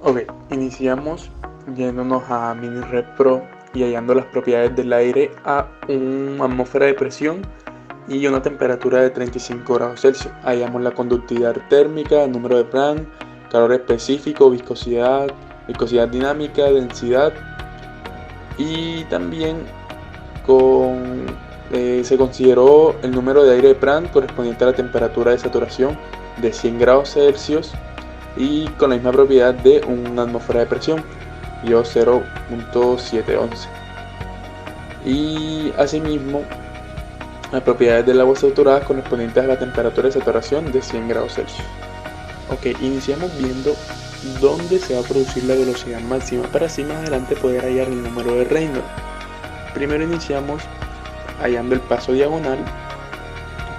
Ok, iniciamos yéndonos a Mini-Red Pro y hallando las propiedades del aire a una atmósfera de presión y una temperatura de 35 grados Celsius. Hallamos la conductividad térmica, el número de Planck, calor específico, viscosidad dinámica, densidad y también se consideró el número de aire de Planck correspondiente a la temperatura de saturación de 100 grados Celsius y con la misma propiedad de una atmósfera de presión, dio 0.711. Y asimismo, las propiedades del agua saturada correspondientes a la temperatura de saturación de 100 grados Celsius. Ok, iniciamos viendo dónde se va a producir la velocidad máxima para así más adelante poder hallar el número de Reynolds. Primero iniciamos hallando el paso diagonal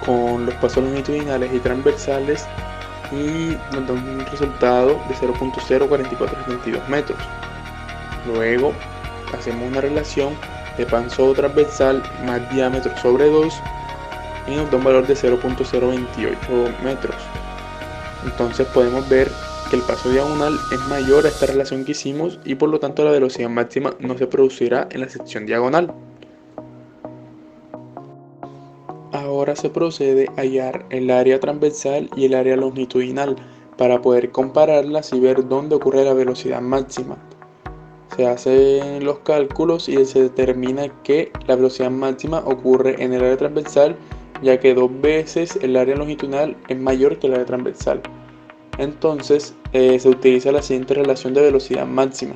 con los pasos longitudinales y transversales y nos da un resultado de 0.04472 metros. Luego hacemos una relación de paso transversal más diámetro sobre 2 y nos da un valor de 0.028 metros. Entonces podemos ver que el paso diagonal es mayor a esta relación que hicimos y por lo tanto la velocidad máxima no se producirá en la sección diagonal. Ahora se procede a hallar el área transversal y el área longitudinal para poder compararlas y ver dónde ocurre la velocidad máxima. Se hacen los cálculos y se determina que la velocidad máxima ocurre en el área transversal, ya que 2 veces el área longitudinal es mayor que el área transversal. Entonces se utiliza la siguiente relación de velocidad máxima.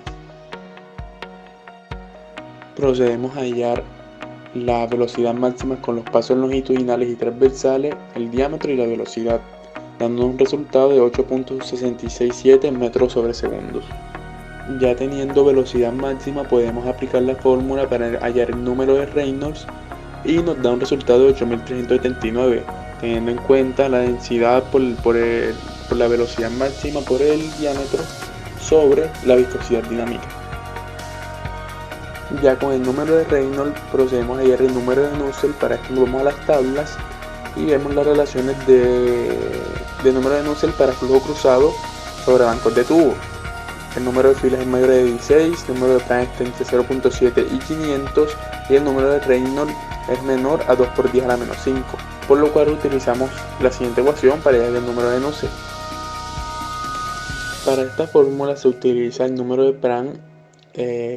Procedemos a hallar la velocidad máxima con los pasos longitudinales y transversales, el diámetro y la velocidad, dando un resultado de 8.667 metros sobre segundos. Ya teniendo velocidad máxima podemos aplicar la fórmula para hallar el número de Reynolds y nos da un resultado de 8.379, teniendo en cuenta la densidad por la velocidad máxima por el diámetro sobre la viscosidad dinámica. Ya con el número de Reynolds procedemos a hallar el número de Nusselt. Para esto nos vamos a las tablas y vemos las relaciones de número de Nusselt para flujo cruzado sobre bancos de tubo. El número de filas es mayor de 16, el número de Planck está entre 0.7 y 500 y el número de Reynolds es menor a 2 por 10 a la menos 5, por lo cual utilizamos la siguiente ecuación para hallar el número de Nusselt. Para esta fórmula se utiliza el número de Planck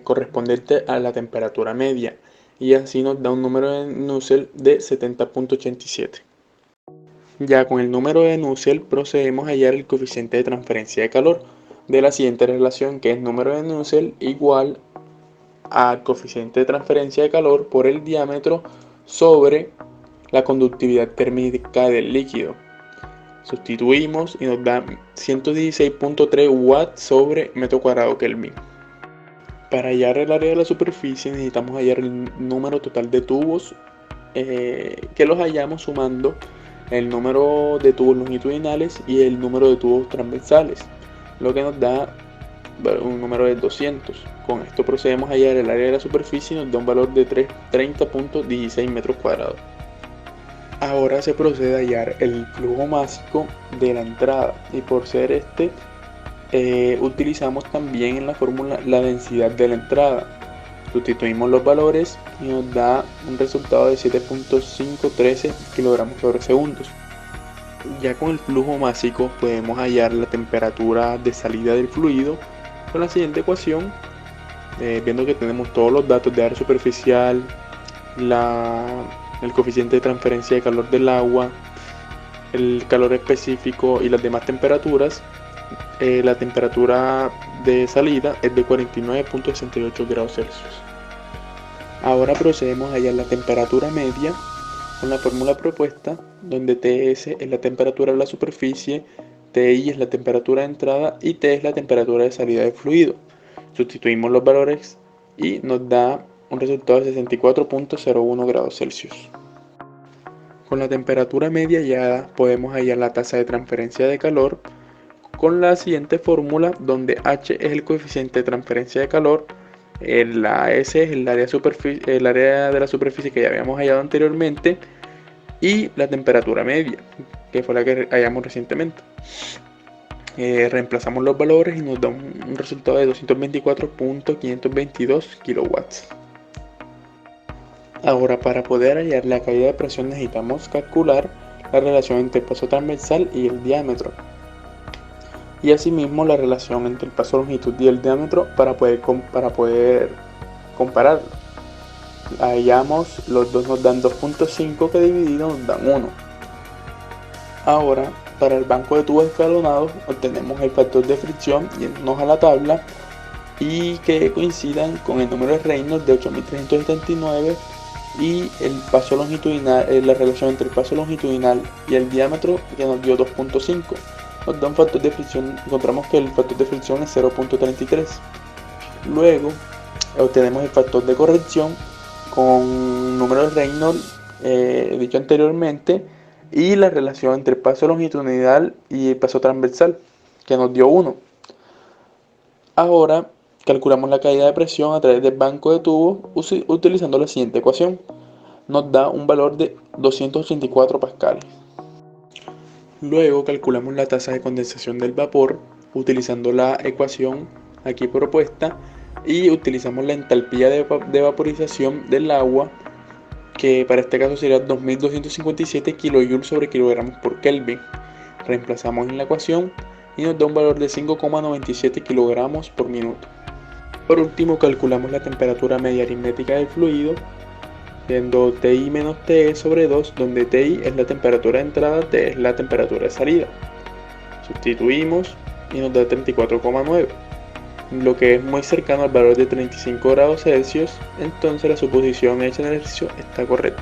correspondiente a la temperatura media y así nos da un número de Nusselt de 70.87. Ya con el número de Nusselt procedemos a hallar el coeficiente de transferencia de calor de la siguiente relación, que es número de Nusselt igual al coeficiente de transferencia de calor por el diámetro sobre la conductividad térmica del líquido. Sustituimos y nos da 116.3 watts sobre metro cuadrado Kelvin. Para hallar el área de la superficie necesitamos hallar el número total de tubos que los hallamos sumando el número de tubos longitudinales y el número de tubos transversales, lo que nos da un número de 200. Con esto procedemos a hallar el área de la superficie y nos da un valor de 30.16 metros cuadrados. Ahora se procede a hallar el flujo másico de la entrada y por ser utilizamos también en la fórmula la densidad de la entrada. Sustituimos los valores y nos da un resultado de 7.513 kilogramos sobre segundos. Ya con el flujo másico podemos hallar la temperatura de salida del fluido con la siguiente ecuación, viendo que tenemos todos los datos de área superficial, el coeficiente de transferencia de calor del agua, el calor específico y las demás temperaturas. La temperatura de salida es de 49.68 grados Celsius. Ahora procedemos a hallar la temperatura media con la fórmula propuesta, donde Ts es la temperatura de la superficie, Ti es la temperatura de entrada y T es la temperatura de salida del fluido. Sustituimos los valores y nos da un resultado de 64.01 grados Celsius. Con la temperatura media hallada podemos hallar la tasa de transferencia de calor con la siguiente fórmula, donde H es el coeficiente de transferencia de calor, la S es el área de la superficie que ya habíamos hallado anteriormente y la temperatura media, que fue la que hallamos recientemente. Reemplazamos los valores y nos da un resultado de 224.522 kilowatts. Ahora, para poder hallar la caída de presión necesitamos calcular la relación entre el paso transversal y el diámetro, y asimismo la relación entre el paso longitud y el diámetro para poder compararlo. Hallamos, los dos nos dan 2.5, que dividido nos dan 1. Ahora, para el banco de tubos escalonados obtenemos el factor de fricción yéndonos a la tabla y que coincidan con el número de Reynolds de 8379 y el paso longitudinal, la relación entre el paso longitudinal y el diámetro, que nos dio 2.5. Nos da un factor de fricción, encontramos que el factor de fricción es 0.33. Luego obtenemos el factor de corrección con número de Reynolds dicho anteriormente y la relación entre el paso longitudinal y el paso transversal, que nos dio 1. Ahora calculamos la caída de presión a través del banco de tubos utilizando la siguiente ecuación. Nos da un valor de 284 pascales. Luego calculamos la tasa de condensación del vapor utilizando la ecuación aquí propuesta y utilizamos la entalpía de vaporización del agua, que para este caso sería 2257 kJ sobre kilogramos por Kelvin. Reemplazamos en la ecuación y nos da un valor de 5,97 kilogramos por minuto. Por último, calculamos la temperatura media aritmética del fluido, siendo Ti menos Te sobre 2, donde Ti es la temperatura de entrada, T es la temperatura de salida. Sustituimos y nos da 34,9, lo que es muy cercano al valor de 35 grados Celsius, entonces la suposición hecha en el ejercicio está correcta.